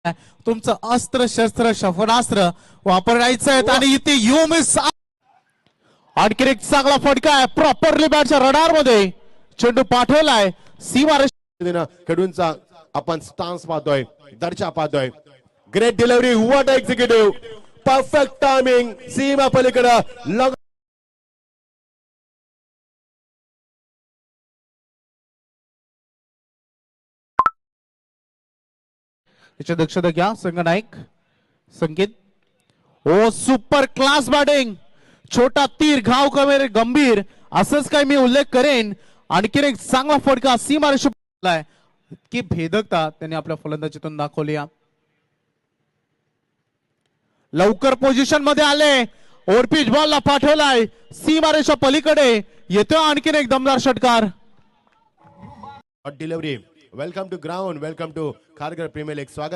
तुमचं अस्त्र शस्त्र शफनास्त्र वापरायचं आहे आणि इथे यू मिस आणखी एक चांगला फटका आहे प्रॉपरली बॅटच्या रडार मध्ये चेंडू पाठवलाय सीमा खेळूंचा आपण स्टान्स पाहतोय दर्जा पाहतोय great delivery what executive perfect timing सीमा पलीकडे याची दक्षता घ्या संघनायक संकेत ओ सुपर क्लास बॅटिंग छोटा तीर घाव कमेरे गंभीर असंच काही मी उल्लेख करेन आणखी एक चांगला फटका सीमा रेषेलाय इतकी भेदकता त्यांनी आपल्या फलंदाजीतून दाखवली लवकर पोझिशन मध्ये आले ओव्हरपिच बॉलला पाठवलाय सीमा रेषा पलीकडे येतोय आणखीन एक दमदार षटकार delivery welcome to ground welcome to Kharghar premier league स्वागत